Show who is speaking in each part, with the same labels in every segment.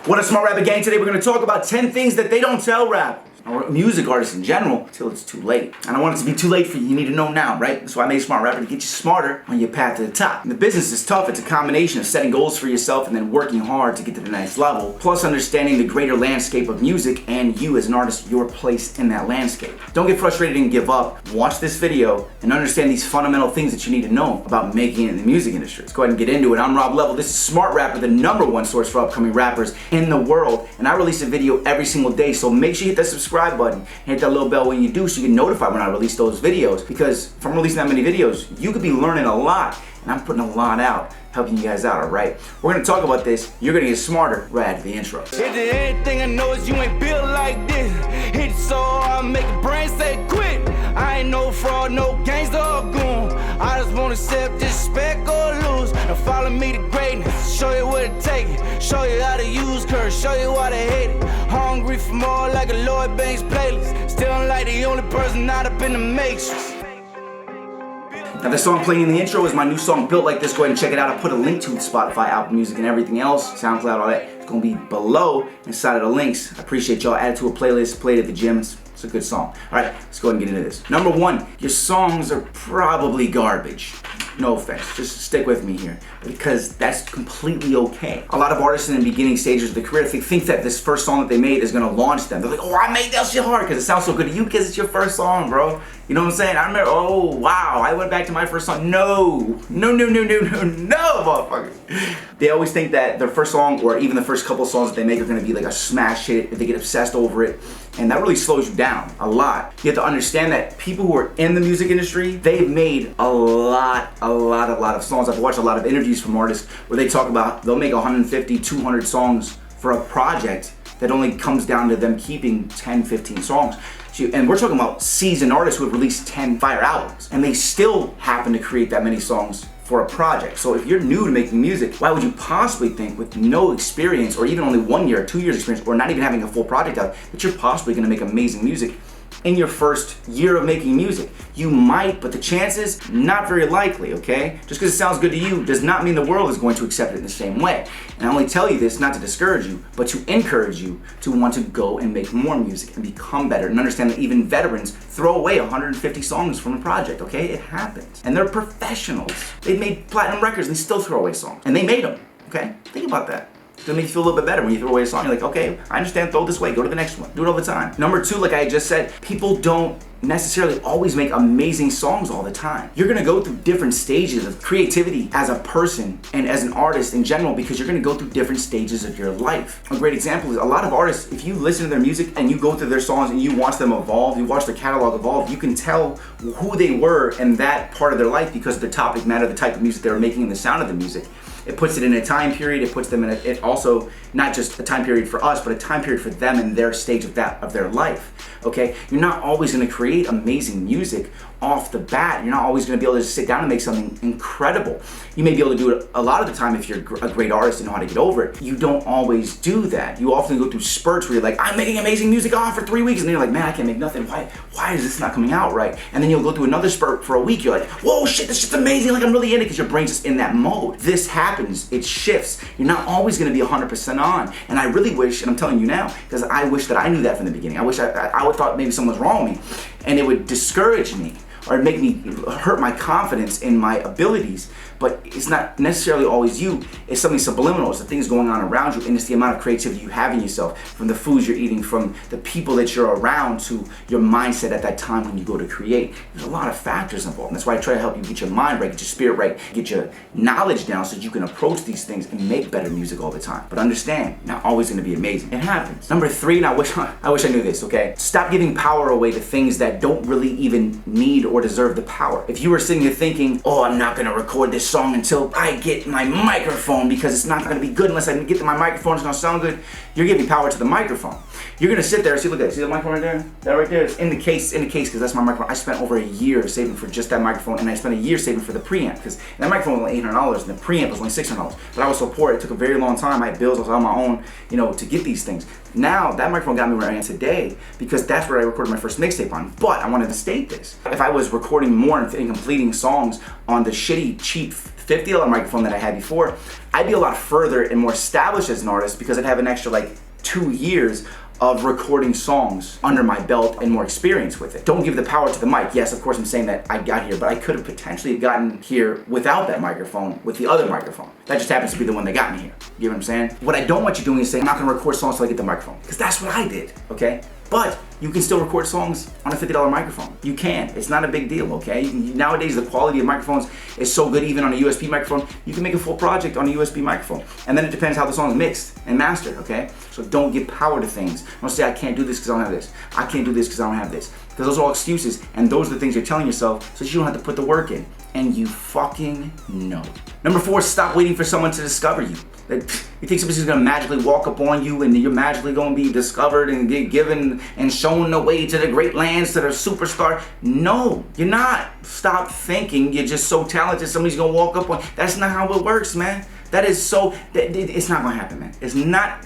Speaker 1: What up, Smart Rapper Gang? Today we're going to talk about 10 things that they don't tell rappers, or music artists in general, until it's too late. I don't want it to be too late for you. You need to know now, right? That's why I made Smart Rapper, to get you smarter on your path to the top. And the business is tough. It's a combination of setting goals for yourself and then working hard to get to the next level, plus understanding the greater landscape of music and you as an artist, your place in that landscape. Don't get frustrated and give up. Watch this video and understand these fundamental things that you need to know about making it in the music industry. Let's go ahead and get into it. I'm Rob Level. This is Smart Rapper, the #1 source for upcoming rappers in the world. And I release a video every single day, so make sure you hit that subscribe button. Hit that little bell when you do so you get notified when I release those videos, because from releasing that many videos, you could be learning a lot, and I'm putting a lot out, helping you guys out, alright? We're gonna talk about this. You're gonna get smarter right after the intro.
Speaker 2: Anything I know is you ain't built like this. Hit it so hard, make your brain say quit. I ain't no fraud, no gangster or goon. I just wanna accept disrespect or lose. Now follow me to greatness, show you what it takes. Show you how to use curse, show you why they hate it. Hungry for more like a Lloyd Banks playlist. Still like the only person not up in the matrix.
Speaker 1: Now the song playing in the intro is my new song, Built Like This. Go ahead and check it out. I put a link to Spotify, Apple Music, and everything else, SoundCloud, all that. It's gonna be below inside of the links. I appreciate y'all. Add it to a playlist, play it at the gym. It's a good song. All right, let's go ahead and get into this. #1, your songs are probably garbage. No offense, just stick with me here, because that's completely okay. A lot of artists in the beginning stages of their career think that this first song that they made is gonna launch them. They're like, oh, I made that shit hard because it sounds so good to you because it's your first song, bro. You know what I'm saying? I remember, oh, wow, I went back to my first song. No, motherfucker. They always think that their first song, or even the first couple songs that they make, are gonna be like a smash hit if they get obsessed over it. And that really slows you down a lot. You have to understand that people who are in the music industry, they've made a lot of songs. I've watched a lot of interviews from artists where they talk about they'll make 150, 200 songs for a project that only comes down to them keeping 10, 15 songs. And we're talking about seasoned artists who have released 10 fire albums, and they still happen to create that many songs for a project. So if you're new to making music, why would you possibly think, with no experience, or even only 1 year, 2 years experience, or not even having a full project out, that you're possibly gonna make amazing music in your first year of making music? You might, but the chances, not very likely, okay? Just because it sounds good to you does not mean the world is going to accept it in the same way. And I only tell you this not to discourage you, but to encourage you to want to go and make more music and become better, and understand that even veterans throw away 150 songs from a project, okay? It happens. And they're professionals. They've made platinum records and they still throw away songs. And they made them, okay? Think about that. It's gonna make you feel a little bit better when you throw away a song. You're like, okay, I understand, throw this away, go to the next one. Do it all the time. #2, like I just said, people don't necessarily always make amazing songs all the time. You're gonna go through different stages of creativity as a person and as an artist in general, because you're gonna go through different stages of your life. A great example is a lot of artists, if you listen to their music and you go through their songs and you watch them evolve, you watch their catalog evolve, you can tell who they were in that part of their life because of the topic matter, the type of music they were making, and the sound of the music. It puts it in a time period. It puts them in it also, not just a time period for us, but a time period for them in their stage of their life. Okay, you're not always going to create amazing music off the bat. You're not always going to be able to sit down and make something incredible. You may be able to do it a lot of the time if you're a great artist and know how to get over it. You don't always do that. You often go through spurts where you're like, I'm making amazing music for 3 weeks, and then you're like, man, I can't make nothing. Why is this not coming out right? And then you'll go through another spurt for a week. You're like, whoa, shit, this shit's amazing. Like, I'm really in it, because your brain's just in that mode. This happens. It shifts. You're not always going to be 100% on. And I really wish, and I'm telling you now, because I wish that I knew that from the beginning. I wish I would thought maybe someone was wrong with me, and it would discourage me, or make me hurt my confidence in my abilities. But it's not necessarily always you. It's something subliminal. It's the things going on around you, and it's the amount of creativity you have in yourself, from the foods you're eating, from the people that you're around, to your mindset at that time when you go to create. There's a lot of factors involved, and that's why I try to help you get your mind right, get your spirit right, get your knowledge down, so that you can approach these things and make better music all the time. But understand, not always going to be amazing. It happens. #3, and I wish I knew this, okay? Stop giving power away to things that don't really even need or deserve the power. If you were sitting here thinking, oh, I'm not going to record this song until I get my microphone, because it's not going to be good unless I get to my microphone, it's going to sound good, you're giving power to the microphone. You're going to sit there and see, look at that, see the microphone right there? That right there is in the case, because that's my microphone. I spent over a year saving for just that microphone, and I spent a year saving for the preamp, because that microphone was only $800 and the preamp was only $600. But I was so poor, it took a very long time. I had bills, I was on my own, to get these things. Now, that microphone got me where I am today, because that's where I recorded my first mixtape on. But I wanted to state this. If I was recording more and completing songs on the shitty, cheap $50 microphone that I had before, I'd be a lot further and more established as an artist because I'd have an extra like 2 years of recording songs under my belt and more experience with it. Don't give the power to the mic. Yes, of course I'm saying that I got here, but I could have potentially gotten here without that microphone, with the other microphone. That just happens to be the one that got me here. You know what I'm saying? What I don't want you doing is saying, I'm not gonna record songs till I get the microphone. Because that's what I did, okay? But you can still record songs on a $50 microphone. You can. It's not a big deal, okay? Nowadays, the quality of microphones is so good, even on a USB microphone, you can make a full project on a USB microphone. And then it depends how the song is mixed and mastered, okay? So don't give power to things. Don't say, I can't do this because I don't have this. I can't do this because I don't have this. Because those are all excuses, and those are the things you're telling yourself so that you don't have to put the work in. And you fucking know. Number 4, stop waiting for someone to discover you. You think somebody's gonna magically walk up on you and you're magically gonna be discovered and get given and shown the way to the great lands, to the superstar. No, you're not. Stop thinking you're just so talented somebody's gonna walk up on. That's not how it works, man. That is so, it's not gonna happen, man. It's not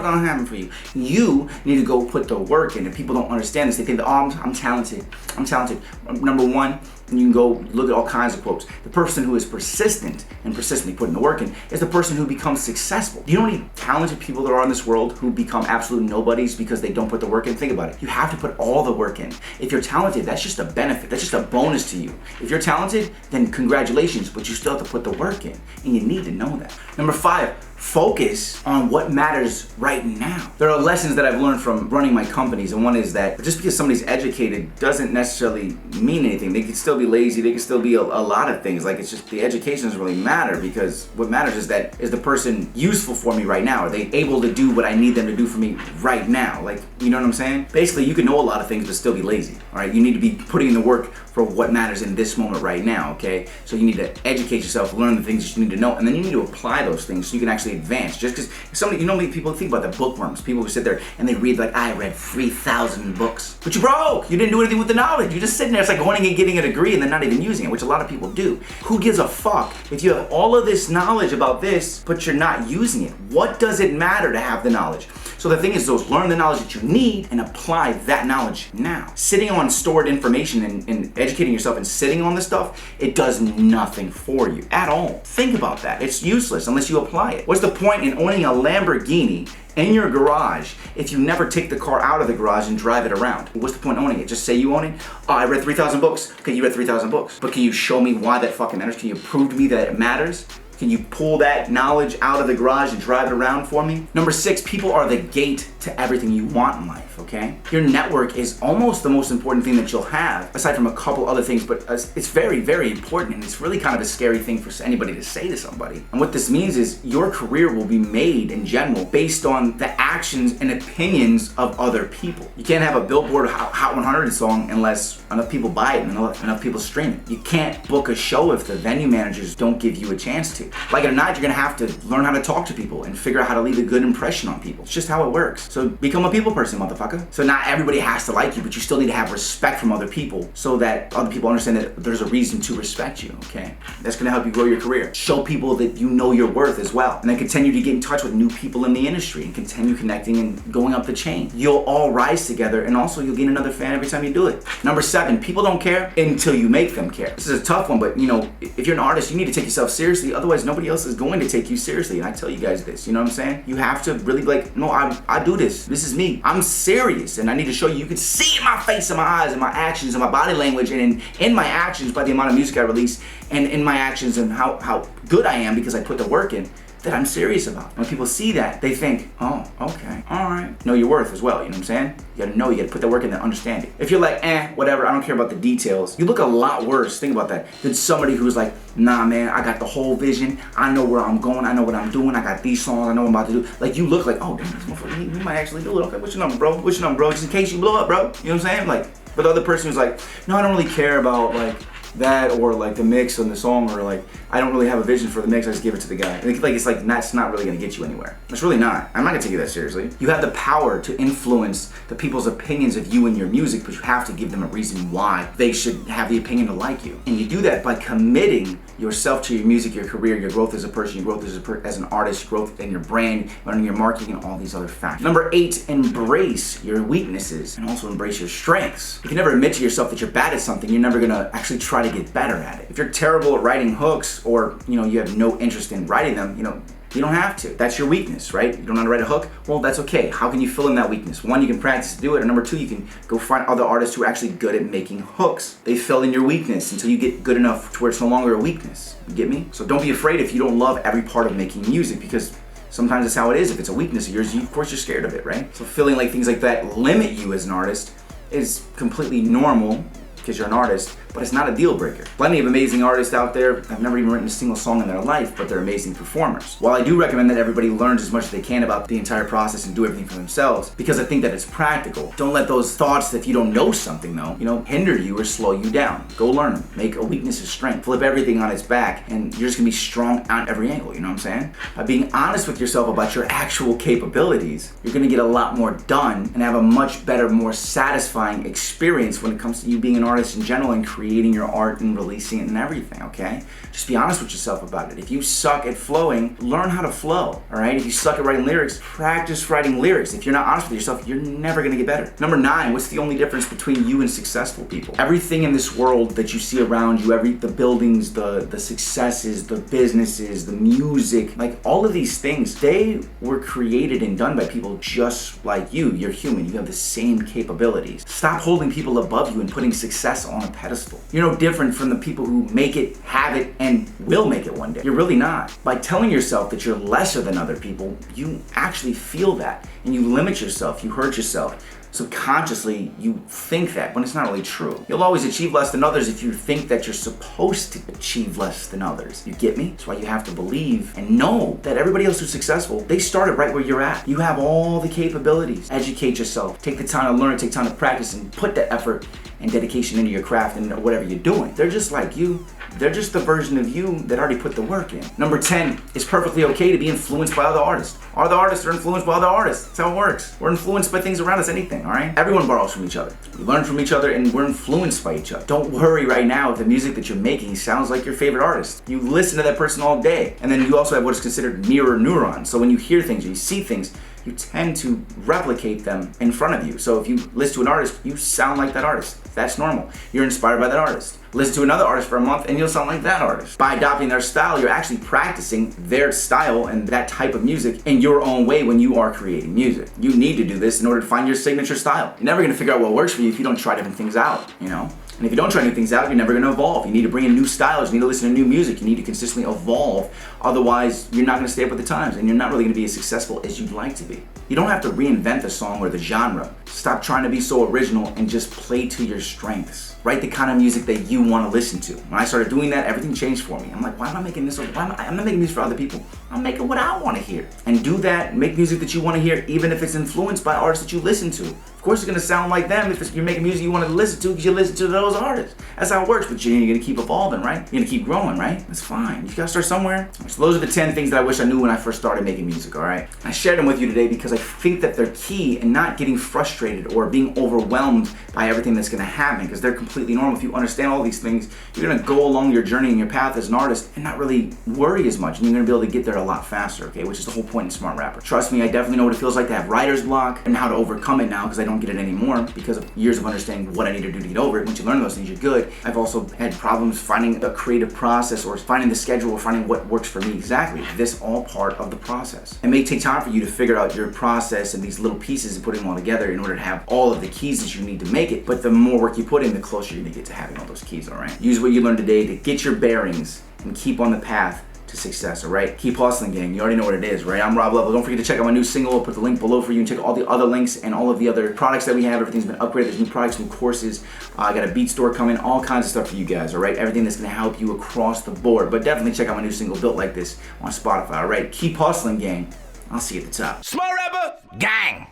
Speaker 1: gonna happen for you. You need to go put the work in, and people don't understand this. They think that, oh, I'm talented. I'm talented. Number 1, and you can go look at all kinds of quotes. The person who is persistent and persistently putting the work in is the person who becomes successful. You don't need talented people that are in this world who become absolute nobodies because they don't put the work in. Think about it. You have to put all the work in. If you're talented, that's just a benefit. That's just a bonus to you. If you're talented, then congratulations, but you still have to put the work in, and you need to know that. Number 5, focus on what matters right now. There are lessons that I've learned from running my companies, and one is that just because somebody's educated doesn't necessarily mean anything. They can still be lazy, they can still be a lot of things. Like, it's just the education doesn't really matter, because what matters is that, is the person useful for me right now? Are they able to do what I need them to do for me right now? Like, you know what I'm saying? Basically, you can know a lot of things but still be lazy, all right? You need to be putting in the work for what matters in this moment right now, okay? So you need to educate yourself, learn the things that you need to know, and then you need to apply those things so you can actually advance. Just because somebody, you know, people think about the bookworms, people who sit there and they read like, I read 3,000 books, but you broke. You didn't do anything with the knowledge. You're just sitting there. It's like going and getting a degree and then not even using it, which a lot of people do. Who gives a fuck if you have all of this knowledge about this, but you're not using it? What does it matter to have the knowledge? So the thing is, learn the knowledge that you need and apply that knowledge now. Sitting on stored information and educating yourself and sitting on this stuff, it does nothing for you at all. Think about that. It's useless unless you apply it. What's the point in owning a Lamborghini in your garage if you never take the car out of the garage and drive it around? What's the point of owning it? Just say you own it? Oh, I read 3,000 books. Okay, you read 3,000 books. But can you show me why that fucking matters? Can you prove to me that it matters? Can you pull that knowledge out of the garage and drive it around for me? Number 6, people are the gate to everything you want in life, okay? Your network is almost the most important thing that you'll have, aside from a couple other things, but it's very, very important, and it's really kind of a scary thing for anybody to say to somebody. And what this means is your career will be made in general based on the actions and opinions of other people. You can't have a Billboard Hot 100 song unless enough people buy it and enough people stream it. You can't book a show if the venue managers don't give you a chance to. Like it or not, you're gonna have to learn how to talk to people and figure out how to leave a good impression on people. It's just how it works. So become a people person, motherfucker. So not everybody has to like you, but you still need to have respect from other people so that other people understand that there's a reason to respect you, okay? That's gonna help you grow your career. Show people that you know your worth as well. And then continue to get in touch with new people in the industry and continue connecting and going up the chain. You'll all rise together, and also you'll gain another fan every time you do it. Number 7, people don't care until you make them care. This is a tough one, but you know, if you're an artist, you need to take yourself seriously. Otherwise, nobody else is going to take you seriously. And I tell you guys this, you know what I'm saying? You have to really be like, no, I do this. This is me. I'm serious, and I need to show you. You can see in my face, in my eyes, in my actions, in my body language, and in my actions by the amount of music I release, and in my actions and how good I am because I put the work in, that I'm serious about. When people see that, they think, oh, okay, all right. Know your worth as well, you know what I'm saying? You gotta know, you gotta put the work in and understand it. If you're like, whatever, I don't care about the details, you look a lot worse, think about that, than somebody who's like, nah, man, I got the whole vision, I know where I'm going, I know what I'm doing, I got these songs, I know what I'm about to do. Like, you look like, oh, damn, this motherfucker, he might actually do it. Okay, what's your number, bro? What's your number, bro? Just in case you blow up, bro. You know what I'm saying? Like, but the other person who's like, no, I don't really care about, like, that, or like the mix on the song, or like I don't really have a vision for the mix, I just give it to the guy. Like it's like that's not really gonna get you anywhere. It's really not. I'm not gonna take you that seriously. You have the power to influence the people's opinions of you and your music, but you have to give them a reason why they should have the opinion to like you. And you do that by committing yourself to your music, your career, your growth as a person, your growth as an artist, growth in your brand, learning your marketing, and all these other factors. Number 8, embrace your weaknesses and also embrace your strengths. You can never admit to yourself that you're bad at something. You're never gonna actually try try to get better at it. If you're terrible at writing hooks, or you have no interest in writing them, you don't have to. That's your weakness, right? You don't know how to write a hook? Well, that's okay. How can you fill in that weakness? One, you can practice to do it, and number two, you can go find other artists who are actually good at making hooks. They fill in your weakness until you get good enough to where it's no longer a weakness. You get me? So don't be afraid if you don't love every part of making music, because sometimes that's how it is. If it's a weakness of yours, of course you're scared of it, right? So feeling like things like that limit you as an artist is completely normal, because you're an artist, but it's not a deal breaker. Plenty of amazing artists out there have never even written a single song in their life, but they're amazing performers. While I do recommend that everybody learns as much as they can about the entire process and do everything for themselves, because I think that it's practical, don't let those thoughts, if you don't know something though, hinder you or slow you down. Go learn them. Make a weakness a strength. Flip everything on its back, and you're just gonna be strong on every angle, you know what I'm saying? By being honest with yourself about your actual capabilities, you're gonna get a lot more done and have a much better, more satisfying experience when it comes to you being an artist in general and creating your art and releasing it and everything, okay? Just be honest with yourself about it. If you suck at flowing, learn how to flow, all right? If you suck at writing lyrics, practice writing lyrics. If you're not honest with yourself, you're never gonna get better. Number 9, what's the only difference between you and successful people? Everything in this world that you see around you, the buildings, the successes, the businesses, the music, like all of these things, they were created and done by people just like you. You're human, you have the same capabilities. Stop holding people above you and putting success on a pedestal. You're no different from the people who make it, have it, and will make it one day. You're really not. By telling yourself that you're lesser than other people, you actually feel that, and you limit yourself, you hurt yourself. Subconsciously, you think that, when it's not really true. You'll always achieve less than others if you think that you're supposed to achieve less than others. You get me? That's why you have to believe and know that everybody else who's successful, they started right where you're at. You have all the capabilities. Educate yourself. Take the time to learn, take time to practice, and put that effort and dedication into your craft and whatever you're doing. They're just like you. They're just the version of you that already put the work in. Number 10, it's perfectly okay to be influenced by other artists. Other artists are influenced by other artists. That's how it works. We're influenced by things around us, anything, all right? Everyone borrows from each other. We learn from each other, and we're influenced by each other. Don't worry right now if the music that you're making sounds like your favorite artist. You listen to that person all day, and then you also have what is considered mirror neurons. So when you hear things or you see things, you tend to replicate them in front of you. So if you listen to an artist, you sound like that artist. That's normal. You're inspired by that artist. Listen to another artist for a month and you'll sound like that artist. By adopting their style, you're actually practicing their style and that type of music in your own way when you are creating music. You need to do this in order to find your signature style. You're never gonna figure out what works for you if you don't try different things out, And if you don't try new things out, you're never gonna evolve. You need to bring in new styles, you need to listen to new music, you need to consistently evolve. Otherwise, you're not gonna stay up with the times and you're not really gonna be as successful as you'd like to be. You don't have to reinvent the song or the genre. Stop trying to be so original and just play to your strengths. Write the kind of music that you want to listen to. When I started doing that, everything changed for me. I'm like, why am I making this? I'm not making music for other people. I'm making what I want to hear. And do that, make music that you want to hear, even if it's influenced by artists that you listen to. Of course, it's going to sound like them if you're making music you want to listen to because you listen to those artists. That's how it works, but you're going to keep evolving, right? You're going to keep growing, right? That's fine. You got to start somewhere. So those are the 10 things that I wish I knew when I first started making music, all right? I shared them with you today because I think that they're key in not getting frustrated or being overwhelmed by everything that's going to happen, because they're completely normal. If you understand all these things, you're going to go along your journey and your path as an artist and not really worry as much, and you're going to be able to get there a lot faster, okay? Which is the whole point in Smart Rapper. Trust me, I definitely know what it feels like to have writer's block and how to overcome it now, because I don't get it anymore because of years of understanding what I need to do to get over it. Once you learn those things, you're good. I've also had problems finding a creative process or finding the schedule or finding what works for me exactly. This all part of the process. It may take time for you to figure out your process and these little pieces and putting them all together in order to have all of the keys that you need to make it, but the more work you put in, the closer you're gonna get to having all those keys, all right? Use what you learned today to get your bearings and keep on the path to success, all right? Keep hustling, gang. You already know what it is, right? I'm Rob Level. Don't forget to check out my new single. I'll put the link below for you and check all the other links and all of the other products that we have. Everything's been upgraded. There's new products, new courses. I got a beat store coming, all kinds of stuff for you guys, all right? Everything that's gonna help you across the board. But definitely check out my new single, Built Like This, on Spotify, all right? Keep hustling, gang. I'll see you at the top.
Speaker 2: Smart Rapper Gang.